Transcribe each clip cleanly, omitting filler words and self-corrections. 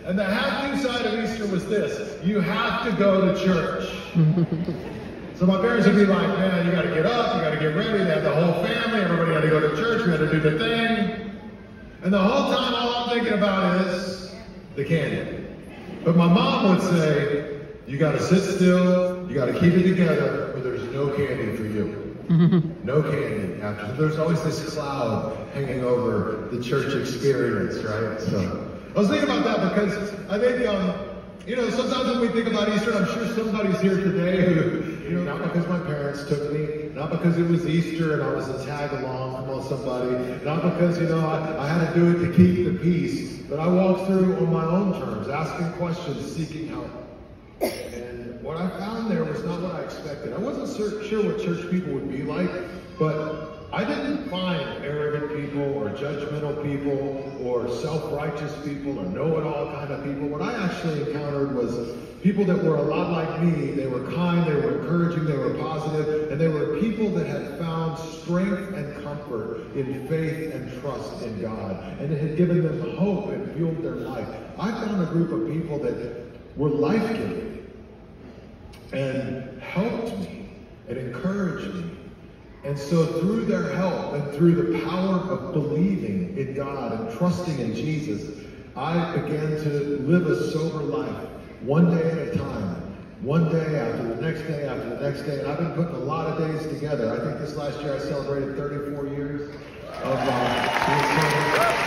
And the have-to side of Easter was this: you have to go to church. So my parents would be like, man, you got to get up, you got to get ready. They had the whole family, everybody had to go to church, we had to do the thing. And the whole time, all I'm thinking about is the candy. But my mom would say, you got to sit still, you got to keep it together, or there's no candy for you. No candy after. So there's always this cloud hanging over the church experience, right? So I was thinking about that because I think, you know, sometimes when we think about Easter, I'm sure somebody's here today who, you know, not because my parents took me, not because it was Easter and I was a tag along from somebody, not because, you know, I had to do it to keep the peace, but I walked through on my own terms, asking questions, seeking help. And what I found there was not what I expected. I wasn't sure what church people would be like, but I didn't find arrogant people or judgmental people or self-righteous people or know-it-all kind of people. What I actually encountered was people that were a lot like me. They were kind, they were encouraging, they were positive, and they were people that had found strength and comfort in faith and trust in God. And it had given them hope and fueled their life. I found a group of people that were life-giving and helped me and encouraged me. And so through their help and through the power of believing in God and trusting in Jesus, I began to live a sober life, one day at a time, one day after the next day after the next day. And I've been putting a lot of days together. I think this last year I celebrated 34 years of being sober.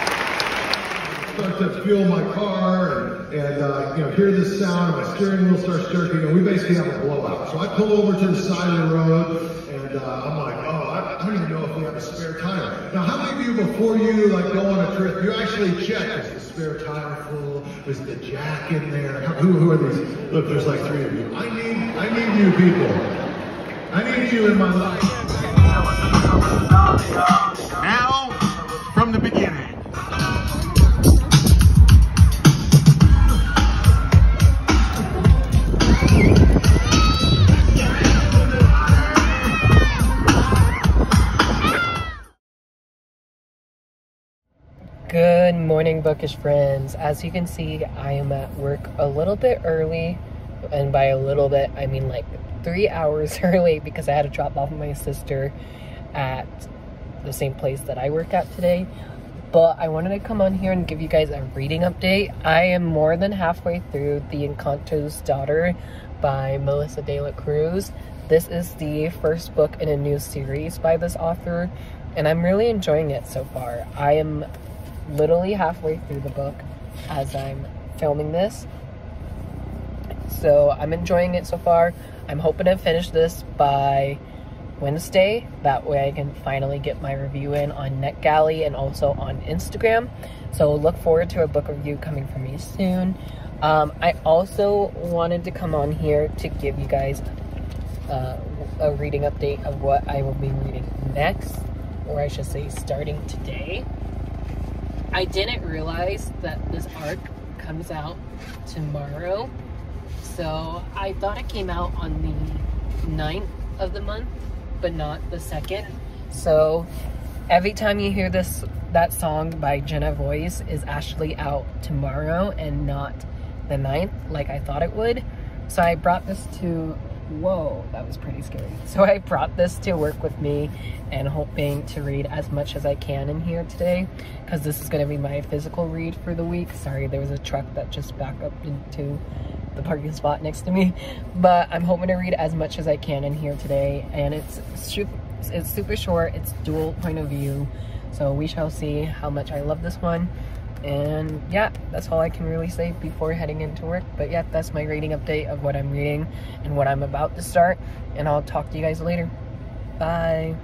Start to fuel my car and you know, hear this sound, and my steering wheel starts jerking, and we basically have a blowout. So I pull over to the side of the road, and I'm like, oh, I don't even know if we have a spare tire. Now, how many of you, before you like go on a trip, you actually check, is the spare tire full? Is the jack in there? Who are these? Look, there's like 3 of you. I need you people. I need you in my life. Now, from the beginning. Good morning, bookish friends. As you can see, I am at work a little bit early, and by a little bit I mean like 3 hours early, because I had to drop off my sister at the same place that I work at today. But I wanted to come on here and give you guys a reading update. I am more than halfway through The Encanto's Daughter by Melissa de la Cruz. This is the first book in a new series by this author, and I'm really enjoying it so far. I am literally halfway through the book as I'm filming this, so I'm enjoying it so far. I'm hoping to finish this by Wednesday. That way I can finally get my review in on NetGalley and also on Instagram. So look forward to a book review coming from me soon. I also wanted to come on here to give you guys a reading update of what I will be reading next, or I should say starting today. I didn't realize that this arc comes out tomorrow, so I thought it came out on the 9th of the month, but not the 2nd. So every time you hear that song by Jenna Voice is actually out tomorrow and not the 9th like I thought it would. So I brought this to, whoa, that was pretty scary. So I brought this to work with me and hoping to read as much as I can in here today, because this is going to be my physical read for the week. Sorry, there was a truck that just backed up into the parking spot next to me, but I'm hoping to read as much as I can in here today. And it's super short, it's dual point of view, so we shall see how much I love this one. And yeah, that's all I can really say before heading into work. But yeah, that's my reading update of what I'm reading and what I'm about to start, and I'll talk to you guys later. Bye.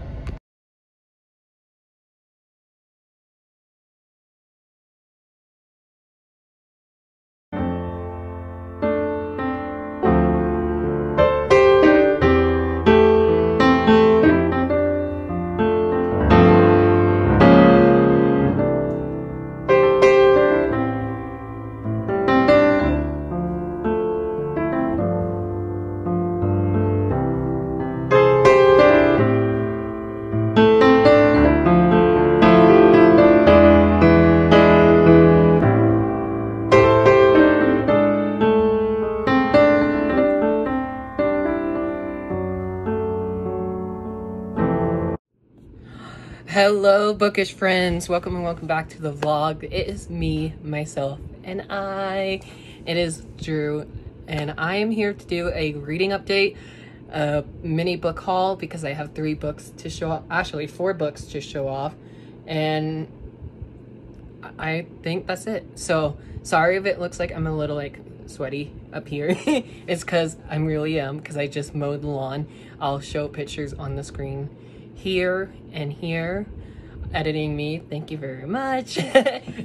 Hello, bookish friends. Welcome and welcome back to the vlog. It is me, myself, and I. It is Drew, and I am here to do a reading update, a mini book haul, because I have 3 books to show off. Actually, 4 books to show off, and I think that's it. So, sorry if it looks like I'm a little, like, sweaty up here. It's because I really am, because I just mowed the lawn. I'll show pictures on the screen here and here. Editing me, thank you very much.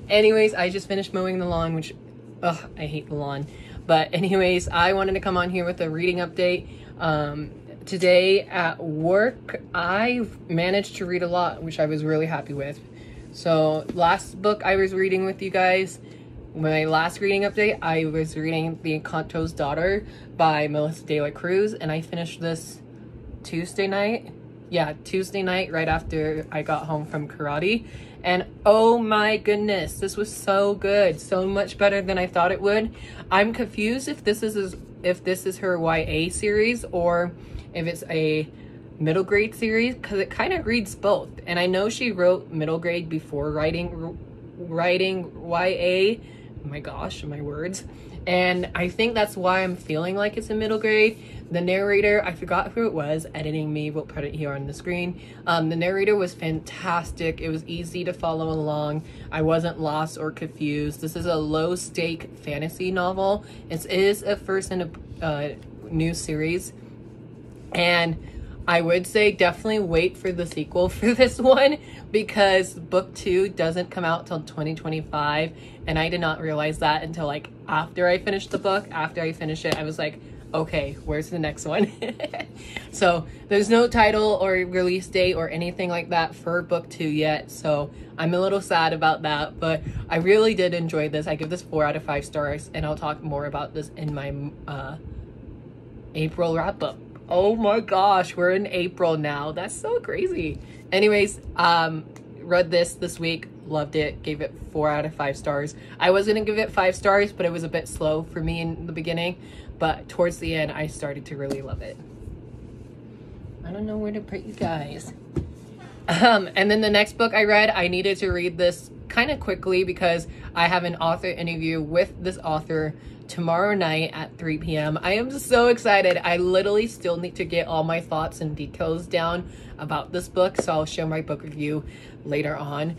Anyways, I just finished mowing the lawn, which, ugh, I hate the lawn. But anyways, I wanted to come on here with a reading update. Today at work, I managed to read a lot, which I was really happy with. So last book I was reading with you guys, my last reading update, I was reading The Encanto's Daughter by Melissa De La Cruz, and I finished this Tuesday night. Yeah, Tuesday night, right after I got home from karate. And oh my goodness, this was so good. So much better than I thought it would. I'm confused if this is her YA series or if it's a middle grade series, because it kind of reads both. And I know she wrote middle grade before writing YA. Oh my gosh, my words. And I think that's why I'm feeling like it's a middle grade. The narrator, I forgot who it was, editing me, we'll put it here on the screen. The narrator was fantastic. It was easy to follow along. I wasn't lost or confused. This is a low-stake fantasy novel. It is a first in a new series. And I would say definitely wait for the sequel for this one, because book 2 doesn't come out till 2025. And I did not realize that until like after I finished the book. After I finished it, I was like, okay, where's the next one? So there's no title or release date or anything like that for book 2 yet. So I'm a little sad about that, but I really did enjoy this. I give this 4 out of 5 stars, and I'll talk more about this in my April wrap up. Oh my gosh, we're in April now. That's so crazy. Anyways, read this week, loved it, gave it 4 out of 5 stars. I was gonna give it 5 stars, but it was a bit slow for me in the beginning. But towards the end, I started to really love it. I don't know where to put you guys. And then the next book I read, I needed to read this kind of quickly because I have an author interview with this author tomorrow night at 3 p.m. I am so excited. I literally still need to get all my thoughts and details down about this book, so I'll share my book review later on.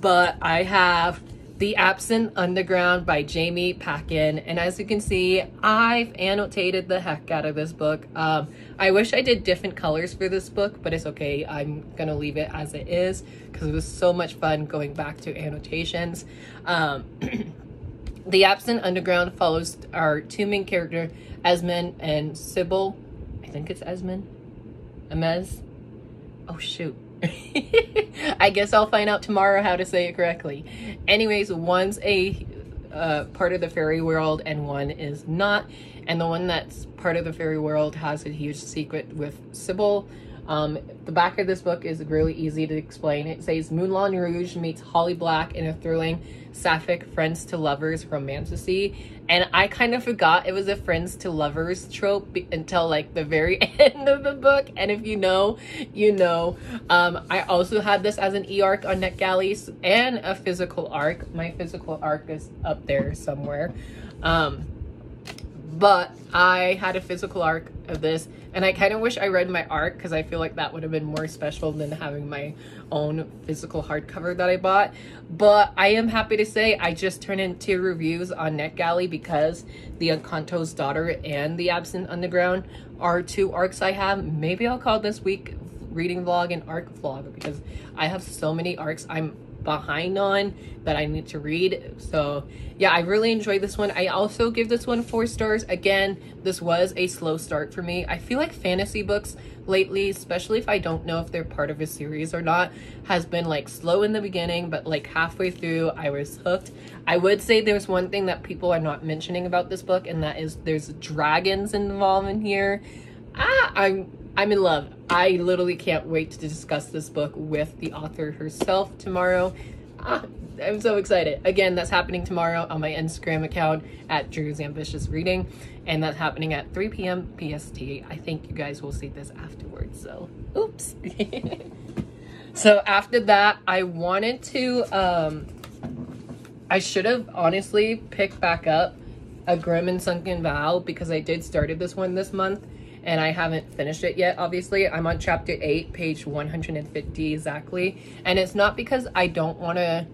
But I have The Absent Underground by Jamie Packin, and as you can see, I've annotated the heck out of this book. I wish I did different colors for this book, but it's okay. I'm gonna leave it as it is because it was so much fun going back to annotations. The Absent Underground follows our 2 main characters, Esmond and Sybil. I think it's Esmond. Amez. Oh shoot. I guess I'll find out tomorrow how to say it correctly. Anyways, one's a part of the fairy world and one is not. And the one that's part of the fairy world has a huge secret with Sybil. The back of this book is really easy to explain. It says Moulin Rouge meets Holly Black in a thrilling sapphic friends to lovers romantasy. And I kind of forgot it was a friends to lovers trope until like the very end of the book. And if you know, you know. I also had this as an e-arc on NetGalley and a physical arc. My physical arc is up there somewhere. But I had a physical arc of this, and I kind of wish I read my arc because I feel like that would have been more special than having my own physical hardcover that I bought. But I am happy to say I just turned in 2 reviews on NetGalley because The Encanto's Daughter and The Absent Underground are 2 arcs I have. Maybe I'll call this week reading vlog and arc vlog because I have so many arcs I'm behind on that I need to read. So yeah, I really enjoyed this one. I also give this one 4 stars. Again, this was a slow start for me. I feel like fantasy books lately, especially if I don't know if they're part of a series or not, has been like slow in the beginning, but like halfway through I was hooked. I would say there's one thing that people are not mentioning about this book, and that is there's dragons involved in here. I'm in love. I literally can't wait to discuss this book with the author herself tomorrow. I'm so excited. Again, that's happening tomorrow on my Instagram account at Drew's Ambitious Reading, and that's happening at 3 p.m. PST. I think you guys will see this afterwards, so oops. So after that, I wanted to, I should have honestly picked back up A Grim and Sunken Vow, because I did started this one this month and I haven't finished it yet. Obviously, I'm on chapter 8, page 150 exactly. And it's not because I don't want to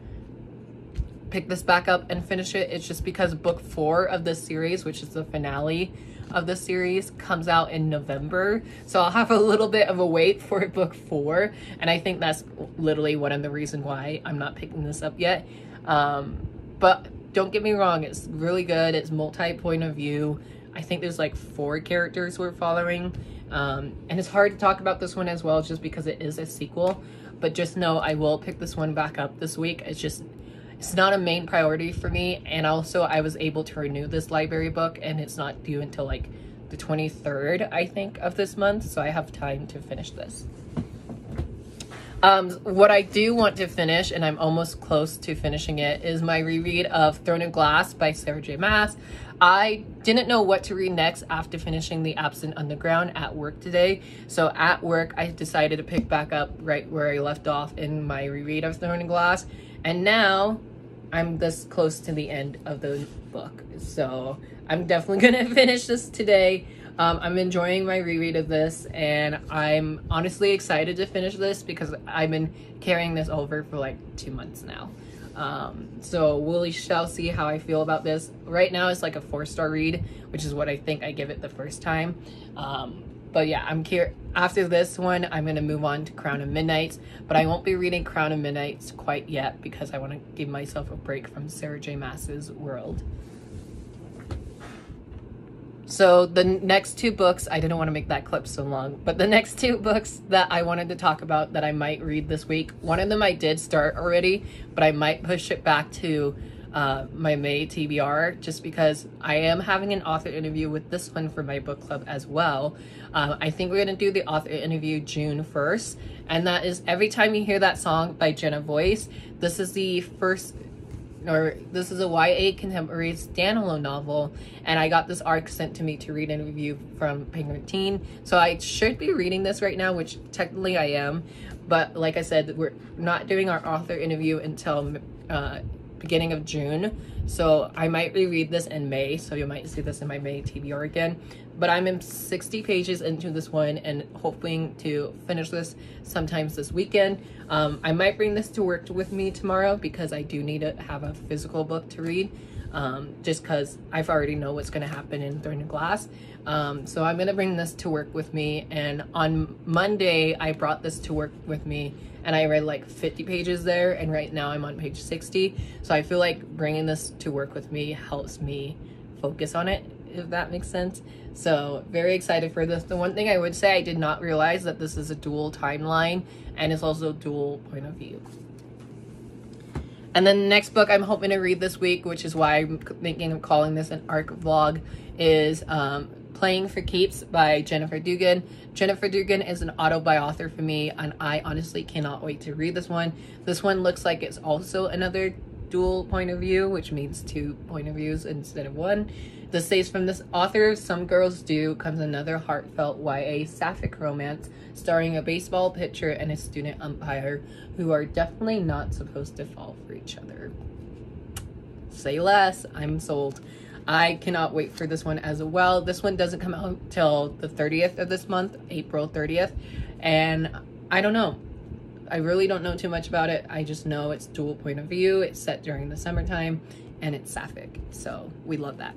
pick this back up and finish it. It's just because book 4 of this series, which is the finale of the series, comes out in November. So I'll have a little bit of a wait for book 4. And I think that's literally one of the reasons why I'm not picking this up yet. But don't get me wrong, it's really good. It's multi-point of view. I think there's like 4 characters we're following. And it's hard to talk about this one as well, just because it is a sequel. But just know I will pick this one back up this week. It's not a main priority for me. And also I was able to renew this library book, and it's not due until like the 23rd, I think, of this month. So I have time to finish this. What I do want to finish, and I'm almost close to finishing it, is my reread of Throne of Glass by Sarah J. Maas. I didn't know what to read next after finishing The Absent Underground at work today. So at work, I decided to pick back up right where I left off in my reread of Throne of Glass. And now I'm this close to the end of the book. So I'm definitely going to finish this today. I'm enjoying my reread of this, and I'm honestly excited to finish this because I've been carrying this over for like 2 months now. So we shall see how I feel about this. Right now it's like a 4-star read, which is what I think I give it the first time. But yeah, after this one, I'm going to move on to Crown of Midnights, but I won't be reading Crown of Midnights quite yet because I want to give myself a break from Sarah J. Maas's world. So the next 2 books, I didn't want to make that clip so long, but the next 2 books that I wanted to talk about that I might read this week, one of them I did start already, but I might push it back to my May TBR, just because I am having an author interview with this one for my book club as well. I think we're going to do the author interview June 1st, and that is Every Time You Hear That Song by Jenna Voice. This is the first... this is a YA contemporary standalone novel, and I got this arc sent to me to read and review from Penguin Teen. So I should be reading this right now, which technically I am, but like I said, we're not doing our author interview until beginning of June. So I might reread this in May, so you might see this in my May TBR again. But I'm in 60 pages into this one and hoping to finish this sometimes this weekend. I might bring this to work with me tomorrow because I do need to have a physical book to read, just because I've already know what's going to happen in Throne of Glass. So I'm going to bring this to work with me, and on Monday I brought this to work with me and I read like 50 pages there, and right now I'm on page 60. So I feel like bringing this to work with me helps me focus on it, if that makes sense. So very excited for this. The one thing I would say, I did not realize that this is a dual timeline and it's also dual point of view. And then the next book I'm hoping to read this week, which is why I'm thinking of calling this an ARC vlog, is Playing for Keeps by Jennifer Dugan. Jennifer Dugan is an auto-buy author for me, and I honestly cannot wait to read this one. This one looks like it's also another dual point of view, which means 2 point of views instead of 1. This says, from this author, Some Girls Do, comes another heartfelt YA sapphic romance starring a baseball pitcher and a student umpire who are definitely not supposed to fall for each other. Say less. I'm sold. I cannot wait for this one as well. This one doesn't come out till the 30th of this month, April 30th. And I don't know. I really don't know too much about it. I just know it's dual point of view. It's set during the summertime and it's sapphic. So we love that.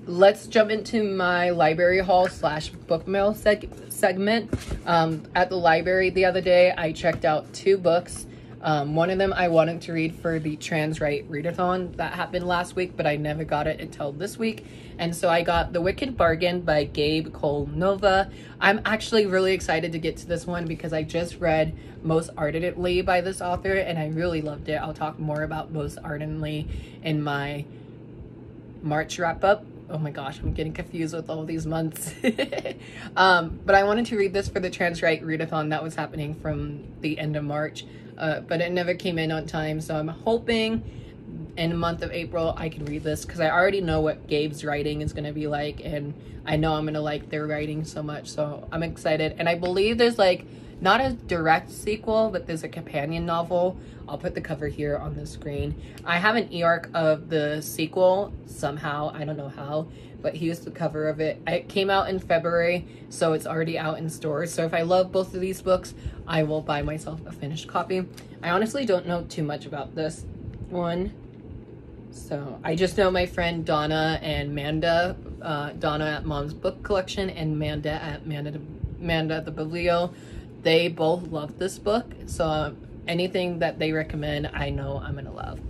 Let's jump into my library haul / book mail segment. At the library the other day, I checked out 2 books. One of them I wanted to read for the Trans Right Readathon that happened last week, but I never got it until this week. And so I got The Wicked Bargain by Gabe Cole Nova. I'm actually really excited to get to this one because I just read Most Ardently by this author and I really loved it. I'll talk more about Most Ardently in my March wrap up. Oh my gosh, I'm getting confused with all these months. But I wanted to read this for the Trans Right Readathon that was happening from the end of March. But it never came in on time, so I'm hoping in the month of April I can read this because I already know what Gabe's writing is going to be like, and I know I'm going to like their writing so much, so I'm excited. And I believe there's like not a direct sequel, but there's a companion novel. I'll put the cover here on the screen. I have an e-arc of the sequel somehow, I don't know how, but here's the cover of it. It came out in February, so it's already out in stores. So if I love both of these books, I will buy myself a finished copy. I honestly don't know too much about this one. So I just know my friend Donna and Manda, Donna at Mom's Book Collection and Manda at Manda the Biblio. They both love this book, so anything that they recommend, I know I'm gonna love.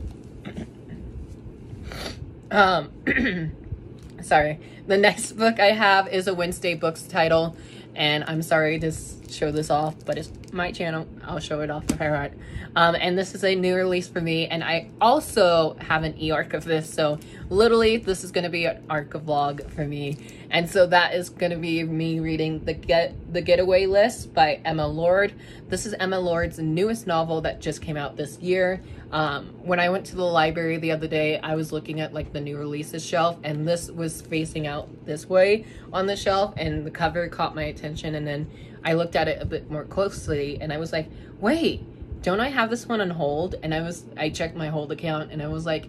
Sorry. The next book I have is a Wednesday Books title, and I'm sorry to show this off, but it's my channel. I'll show it off if I want. And this is a new release for me, and I also have an e-arc of this, so literally this is going to be an arc vlog for me. And so that is going to be me reading The Getaway List by Emma Lord. This is Emma Lord's newest novel that just came out this year. When I went to the library the other day, I was looking at like the new releases shelf, and this was facing out this way on the shelf, and the cover caught my attention, and then I looked at it a bit more closely, and I was like, wait, don't I have this one on hold? And I checked my hold account, and I was like,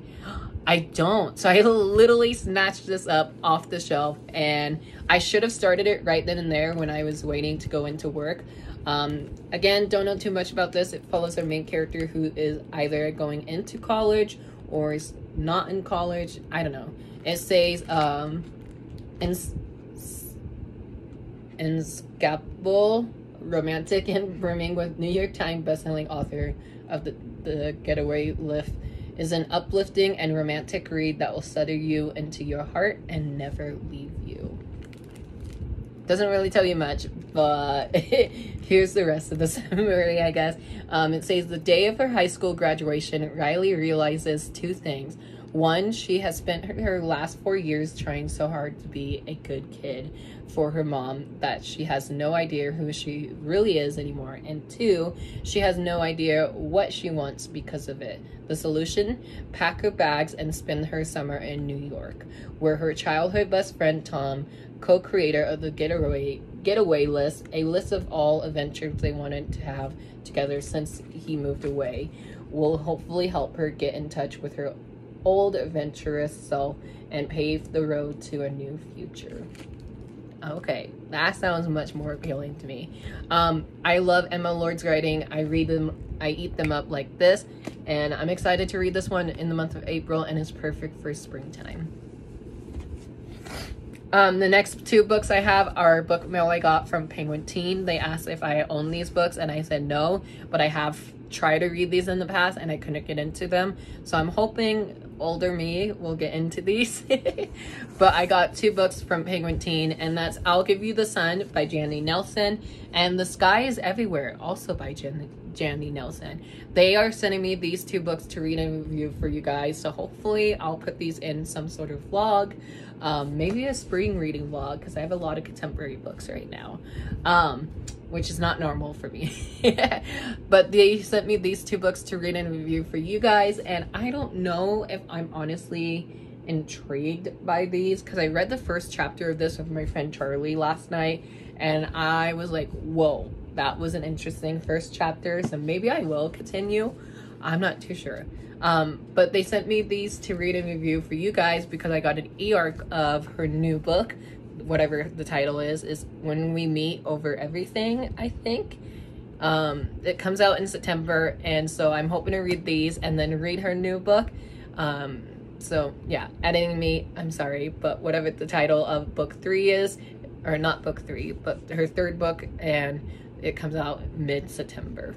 I don't. So I literally snatched this up off the shelf, and I should have started it right then and there when I was waiting to go into work. Again, don't know too much about this. It follows our main character who is either going into college or is not in college. I don't know. It says, Inscapable, romantic and brimming with New York Times bestselling author of the Getaway List, is an uplifting and romantic read that will settle you into your heart and never leave you. Doesn't really tell you much, but here's the rest of the summary, I guess. It says, the day of her high school graduation, Riley realizes two things. One, she has spent her last 4 years trying so hard to be a good kid for her mom that she has no idea who she really is anymore. And two, she has no idea what she wants because of it. The solution? Pack her bags and spend her summer in New York, where her childhood best friend Tom, co-creator of the Getaway List, a list of all adventures they wanted to have together since he moved away, will hopefully help her get in touch with her old adventurous self and pave the road to a new future. Okay, that sounds much more appealing to me. I love Emma Lord's writing. I read them, I eat them up like this, and I'm excited to read this one in the month of April, and it's perfect for springtime. The next two books I have are book mail I got from Penguin Teen. They asked if I own these books, and I said no, but I have tried to read these in the past and I couldn't get into them. So I'm hoping older me will get into these. But I got two books from Penguin Teen, and that's I'll Give You the Sun by Jandy Nelson and The Sky is Everywhere, also by Jandy Nelson. They are sending me these two books to read and review for you guys, so hopefully I'll put these in some sort of vlog, maybe a spring reading vlog, because I have a lot of contemporary books right now, which is not normal for me. But they sent me these two books to read and review for you guys, and I don't know if I'm honestly intrigued by these, because I read the first chapter of this with my friend Charlie last night, and I was like, whoa, that was an interesting first chapter, so maybe I will continue. I'm not too sure. But they sent me these to read and review for you guys because I got an e-arc of her new book, whatever the title is When We Meet Over Everything, I think. It comes out in September, and so I'm hoping to read these and then read her new book. So yeah, editing me, I'm sorry, but whatever the title of book 3 is, or not book 3, but her third book, and it comes out mid-September.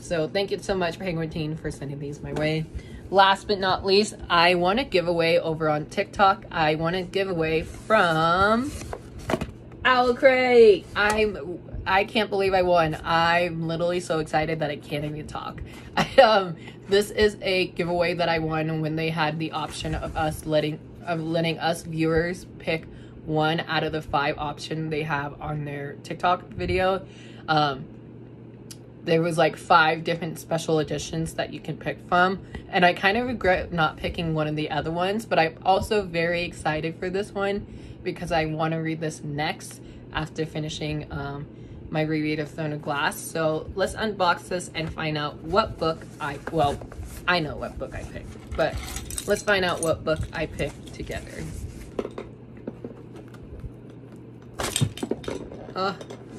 So thank you so much, Penguin Teen, for sending these my way. Last but not least, I won a giveaway over on TikTok. I won a giveaway from Owl Crate. I can't believe I won. I'm literally so excited that I can't even talk. This is a giveaway that I won when they had the option of letting us viewers pick one out of the 5 options they have on their TikTok video. There was like 5 different special editions that you can pick from, and I kind of regret not picking one of the other ones, but I'm also very excited for this one because I want to read this next after finishing my Radiator Throne of Glass. So let's unbox this and find out what book well, I know what book I picked, but let's find out what book I picked together.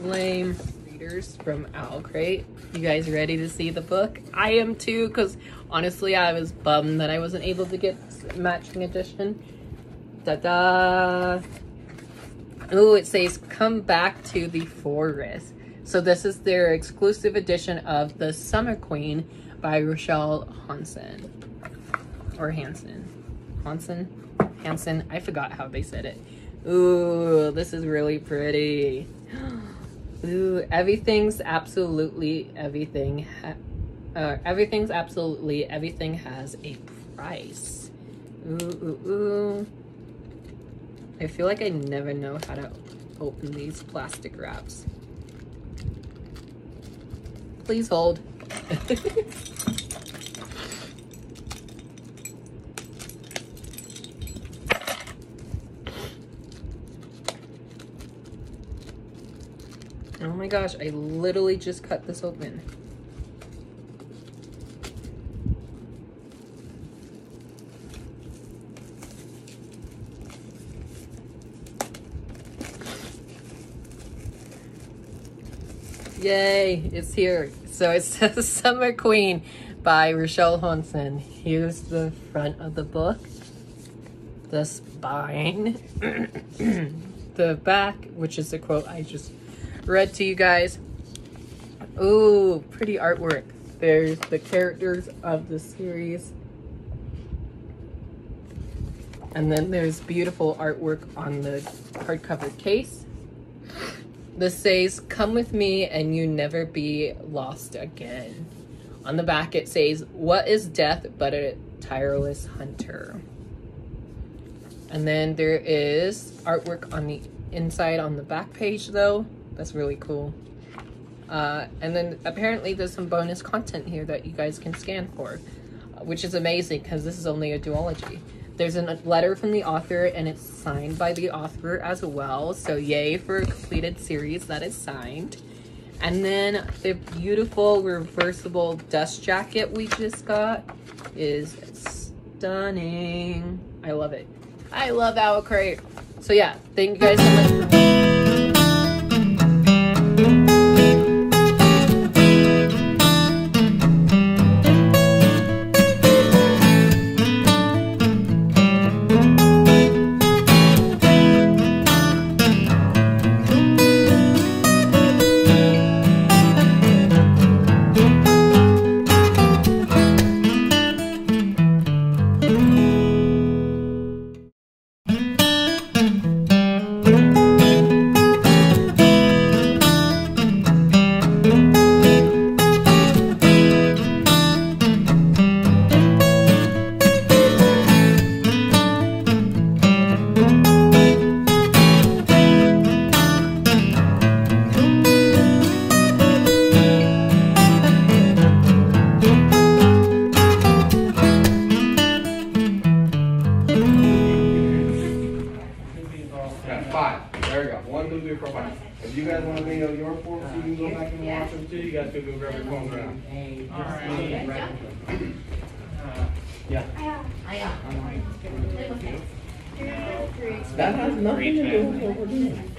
Lame. Readers from Owl Crate. You guys ready to see the book? I am too, because honestly I was bummed that I wasn't able to get matching edition. Ta-da! Ooh, it says Come Back to the Forest. So this is their exclusive edition of The Summer Queen by Rochelle Hansen. Or Hansen. Hansen. I forgot how they said it. Ooh, this is really pretty. Ooh, everything has a price. Ooh. I feel like I never know how to open these plastic wraps. Please hold. Oh my gosh, I literally just cut this open. Yay, it's here. So it's The Summer Queen by Rochelle Hansen. Here's the front of the book, the spine, the back, which is the quote I just read to you guys. Ooh, pretty artwork. There's the characters of the series. And then there's beautiful artwork on the hardcover case. This says, "Come with me and you never be lost again." On the back it says, "What is death but a tireless hunter?" And then there is artwork on the inside on the back page though. That's really cool. And then apparently there's some bonus content here that you guys can scan for, which is amazing because this is only a duology. There's a letter from the author and it's signed by the author as well. So yay for a completed series that is signed. And then the beautiful reversible dust jacket we just got is stunning. I love it. I love Owl Crate. So yeah, thank you guys so much for If you guys want to video your forms, you can go back and watch them too. You guys can go grab your phones around. That has nothing to do with what we're doing.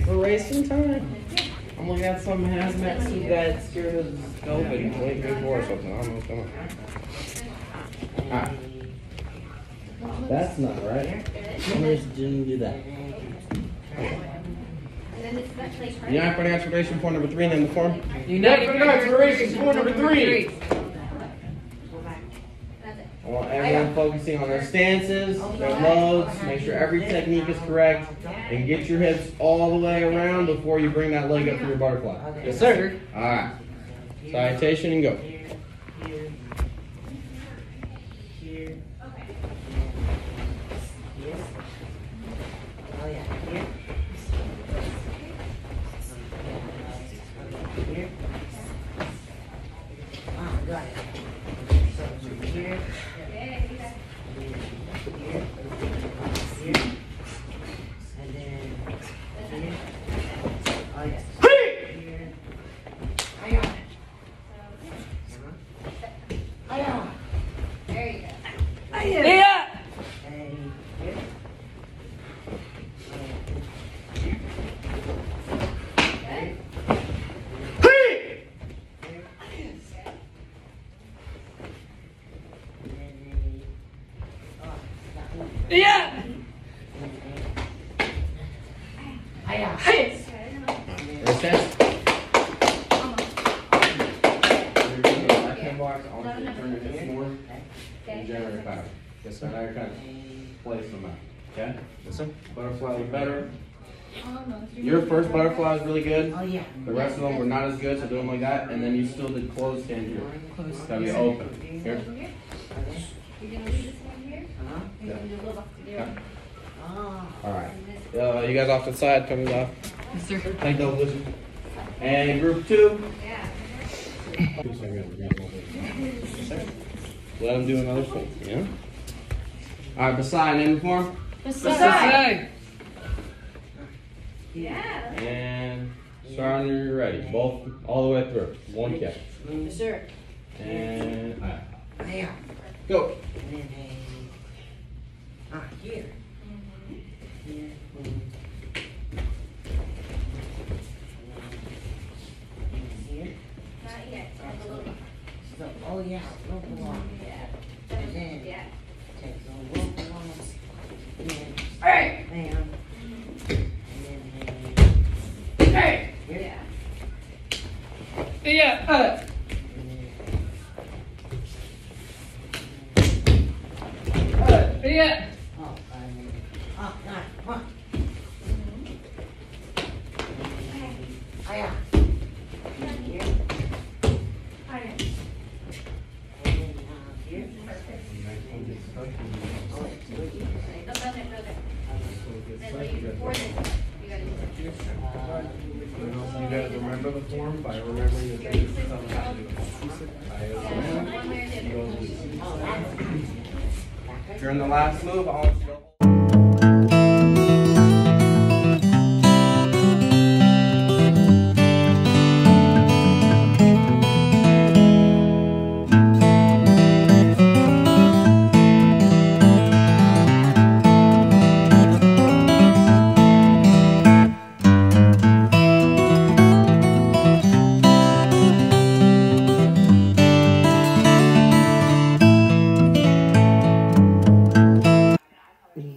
We're wasting time. I'm looking at some hazmat suit guy scared of COVID. Waiting for something. I don't know what's going on. Alright. That's not right. Owners didn't do that. United Financial Relation form number 3 and then the form. United Financial Relations form number 3. I want everyone focusing on their stances, their loads, make sure every technique is correct, and get your hips all the way around before you bring that leg up for your butterfly. Yes, sir. Alright. Salutation and go. Yeah. Hey. First test. You're doing the left-hand box. I want you to turn your hips more and generate power. Yes, sir. Now you're kind of place them out. Okay? Listen. Butterfly was better. Your first butterfly was really good. Oh, yeah. The rest of them were not as good, so do them like that. And then you still did closed stand here. It's gotta be open. Here. Yeah. Alright. You guys off to the side, coming off. Yes, sir. Take those with you. And group 2. Let them do another thing, yeah? Alright, beside name the form. Beside. Yeah. And start when you're ready. Both all the way through. One catch. Yes, sir. And Yeah. go. And then here. Here. Here. Not yet. So, oh yeah, rope along. And then take the rope along. And then Hey. bam. Hey. Here. Yeah. Yeah. Oh, oh, God, come on. Oh, yeah. Here. And then here. Oh, it's good. You guys remember the form by remembering that this is how to do it. During the last move, I want you to go.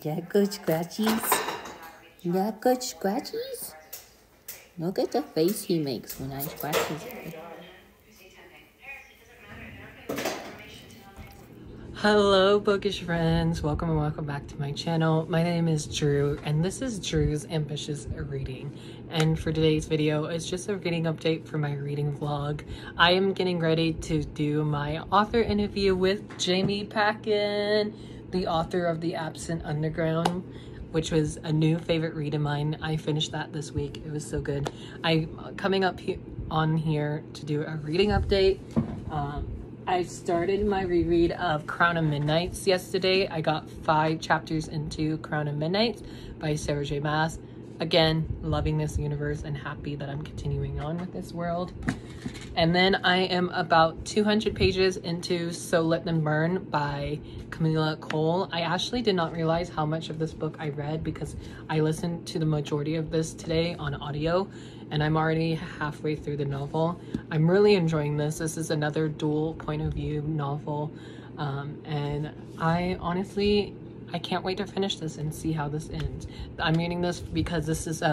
Yeah, good scratchies. Yeah, good scratchies. Look at the face he makes when I scratch his head. Hello, bookish friends. Welcome and welcome back to my channel. My name is Drew, and this is Drew's Ambitious Reading. And for today's video, it's just a reading update for my reading vlog. I am getting ready to do my author interview with Jamie Packin, the author of The Absent Underground, which was a new favorite read of mine. I finished that this week. It was so good. I'm coming up on here to do a reading update. I started my reread of Crown of Midnights yesterday. I got 5 chapters into Crown of Midnights by Sarah J. Maas. Again, loving this universe and happy that I'm continuing on with this world. And then I am about 200 pages into So Let Them Burn by Camilla Cole. I actually did not realize how much of this book I read because I listened to the majority of this today on audio, and I'm already halfway through the novel. I'm really enjoying this. This is another dual point of view novel, and I honestly, I can't wait to finish this and see how this ends. I'm reading this because this is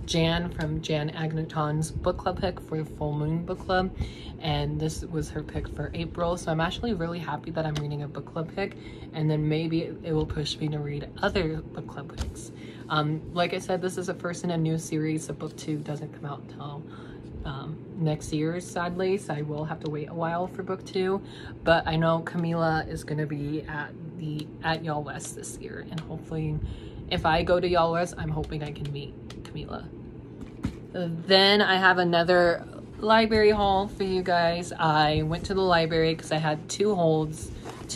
Jan from Jan Agneton's book club pick for the Full Moon Book Club, and this was her pick for April, so I'm actually really happy that I'm reading a book club pick, and then maybe it will push me to read other book club picks. Like I said, this is a first in a new series, so book 2 doesn't come out until next year, sadly, so I will have to wait a while for book 2, but I know Camilla is going to be at Y'all West this year, and hopefully if I go to Y'all West, I'm hoping I can meet Camilla. Then I have another library haul for you guys. I went to the library because I had 2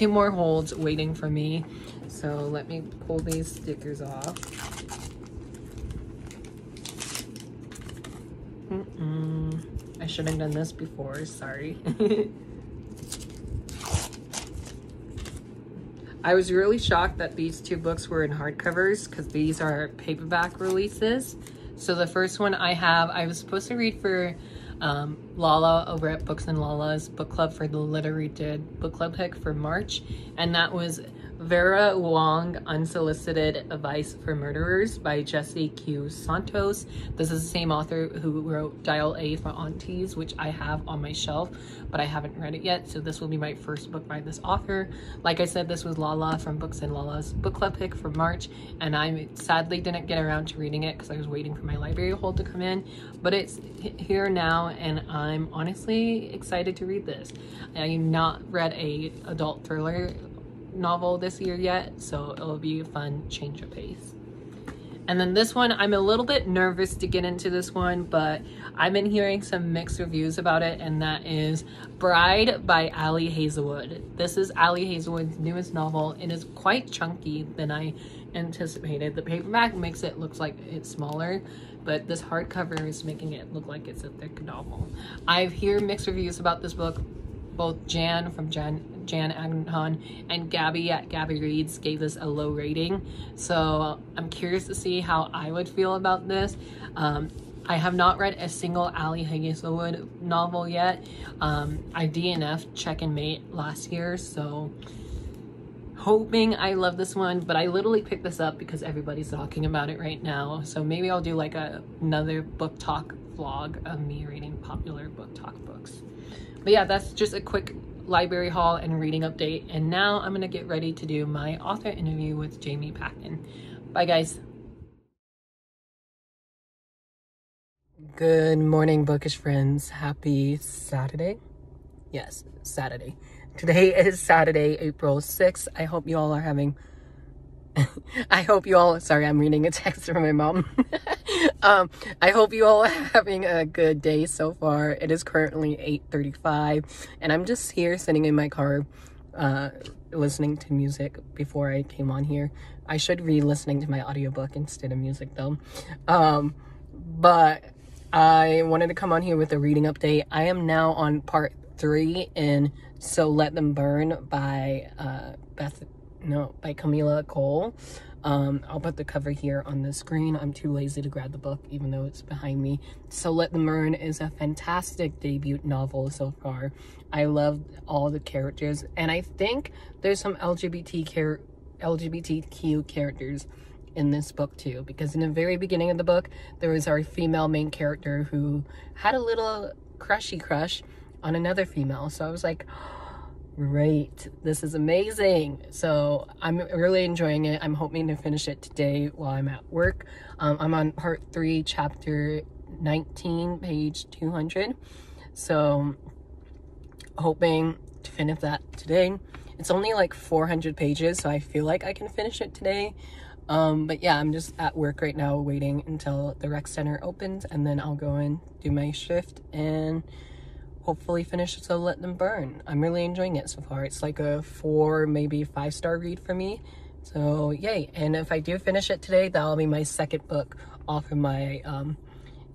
more holds waiting for me. So let me pull these stickers off. I should have done this before, sorry. I was really shocked that these 2 books were in hardcovers because these are paperback releases. So the first one I was supposed to read for Lala over at Books and Lala's book club for the Literary Dead book club pick for March, and that was Vera Wong, Unsolicited Advice for Murderers by Jesse Q. Santos. This is the same author who wrote Dial A for Aunties, which I have on my shelf, but I haven't read it yet, so this will be my first book by this author. Like I said, this was Lala from Books and Lala's book club pick for March, and I sadly didn't get around to reading it because I was waiting for my library hold to come in, but it's here now, and I'm honestly excited to read this. I've not read a adult thriller novel this year yet, so it'll be a fun change of pace. And then this one, I'm a little bit nervous to get into this one, but I've been hearing some mixed reviews about it, and that is Bride by Ali Hazelwood. This is Ali Hazelwood's newest novel. It is quite chunky than I anticipated. The paperback makes it look like it's smaller, but this hardcover is making it look like it's a thick novel. I've heard mixed reviews about this book. Both Jan from Jan Agneton and Gabby at Gabby Reads gave this a low rating, so I'm curious to see how I would feel about this. I have not read a single Ali Hazelwood novel yet. I DNF'd Check and Mate last year, so hoping I love this one, but I literally picked this up because everybody's talking about it right now, so maybe I'll do like another book talk vlog of me reading popular book talk books. But yeah, that's just a quick library haul and reading update. And now I'm gonna get ready to do my author interview with Jamie Packen. Bye guys. Good morning, bookish friends. Happy Saturday. Yes, Saturday. Today is Saturday, April 6th. I hope you all are having sorry, I'm reading a text from my mom. I hope you all are having a good day so far. It is currently 8:35, and I'm just here sitting in my car, listening to music before I came on here. I should be listening to my audiobook instead of music though. But I wanted to come on here with a reading update. I am now on part 3 in So Let Them Burn by by Camila Cole. I'll put the cover here on the screen. I'm too lazy to grab the book even though it's behind me. So Let Them Burn is a fantastic debut novel so far. I love all the characters, and I think there's some LGBTQ characters in this book too, because in the very beginning of the book there was our female main character who had a little crush on another female, so I was like, great, this is amazing. So I'm really enjoying it. I'm hoping to finish it today while I'm at work. I'm on part 3, chapter 19, page 200, so hoping to finish that today. It's only like 400 pages, so I feel like I can finish it today. But yeah, I'm just at work right now waiting until the rec center opens, and then I'll go and do my shift and hopefully finish So Let Them Burn. I'm really enjoying it so far. It's like a 4, maybe 5-star read for me. So yay. And if I do finish it today, that'll be my second book off of my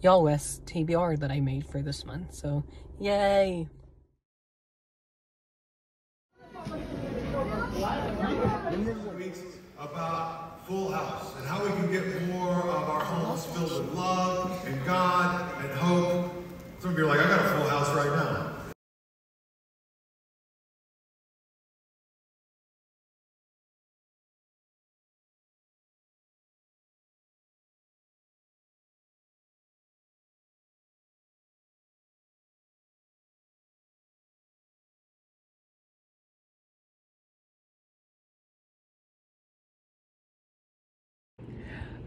Y'all West TBR that I made for this month. So yay. About Full House and how we can get more of our homes filled with love and God and hope. Some of you are like, I got a full house right now.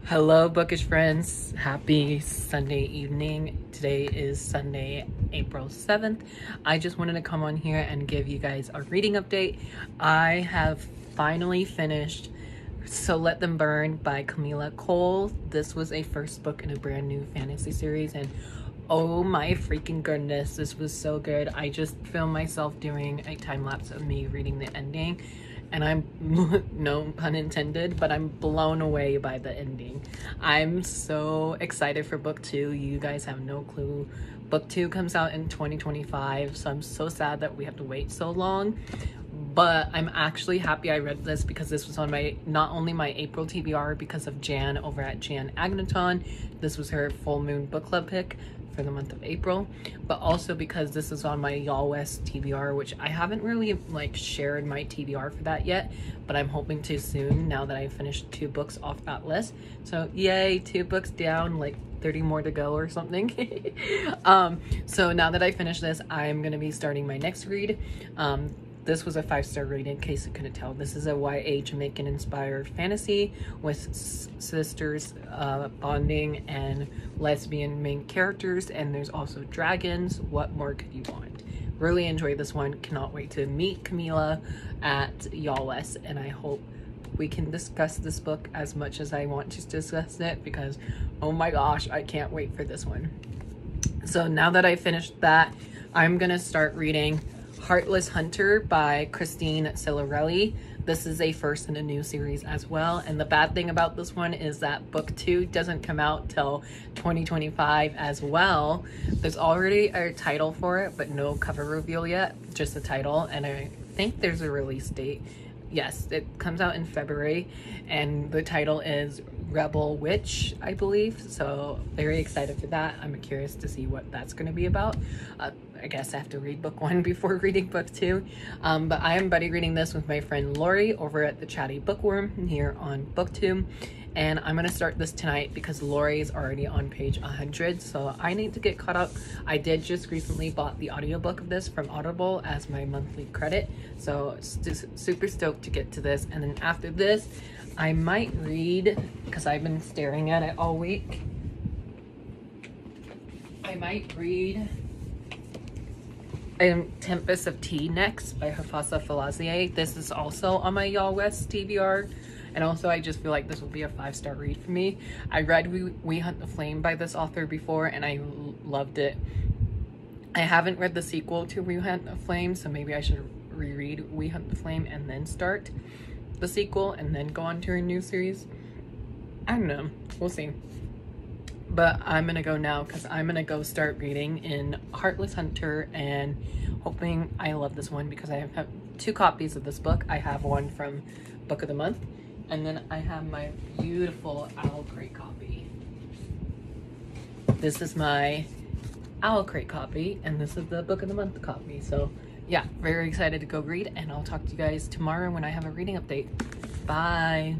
Hello, bookish friends. Happy Sunday evening. Today is Sunday, April 7th. I just wanted to come on here and give you guys a reading update. I have finally finished So Let Them Burn by Camila Cole. This was a first book in a brand new fantasy series, and oh my freaking goodness, this was so good. I just filmed myself doing a time lapse of me reading the ending, and I'm, no pun intended, but I'm blown away by the ending. I'm so excited for book 2. You guys have no clue. Book 2 comes out in 2025, so I'm so sad that we have to wait so long. But I'm actually happy I read this because this was on my, not only my April TBR because of Jan over at Jan Agneton. This was her full moon book club pick for the month of April, but also because this is on my Y'all West TBR, which I haven't really like shared my TBR for that yet, but I'm hoping to soon now that I finished 2 books off that list. So yay, 2 books down, like 30 more to go or something. So now that I finish this, I'm gonna be starting my next read. This was a 5-star rating, in case you couldn't tell. This is a YA Jamaican inspired fantasy with sisters bonding and lesbian main characters, and there's also dragons. What more could you want? Really enjoyed this one. Cannot wait to meet Camila at Y'all West, and I hope we can discuss this book as much as I want to discuss it, because oh my gosh, I can't wait for this one. So now that I finished that, I'm gonna start reading Heartless Hunter by Christine Cilarelli. This is a first in a new series as well, and the bad thing about this one is that book 2 doesn't come out till 2025 as well. There's already a title for it, but no cover reveal yet, just a title, and I think there's a release date. Yes, it comes out in February, and the title is Rebel Witch, I believe. So very excited for that. I'm curious to see what that's going to be about. I guess I have to read book 1 before reading book 2. But I am buddy reading this with my friend Lori over at the Chatty Bookworm here on BookTube. And I'm going to start this tonight because Lori is already on page 100. So I need to get caught up. I did just recently bought the audiobook of this from Audible as my monthly credit. So super stoked to get to this. And then after this, I might read, because I've been staring at it all week, I might read Tempest of Tea next by Hafasa Falazier. This is also on my Y'all West TBR, and also I just feel like this will be a 5-star read for me. I read We Hunt the Flame by this author before, and I loved it. I haven't read the sequel to We Hunt the Flame, so maybe I should reread We Hunt the Flame and then start the sequel and then go on to a new series. I don't know, we'll see. But I'm gonna go now because I'm gonna go start reading in Heartless Hunter, and hoping I love this one because I have 2 copies of this book. I have one from Book of the Month, and then I have my beautiful Owl Crate copy. This is my Owl Crate copy, and this is the Book of the Month copy. So yeah, very excited to go read, and I'll talk to you guys tomorrow when I have a reading update. Bye.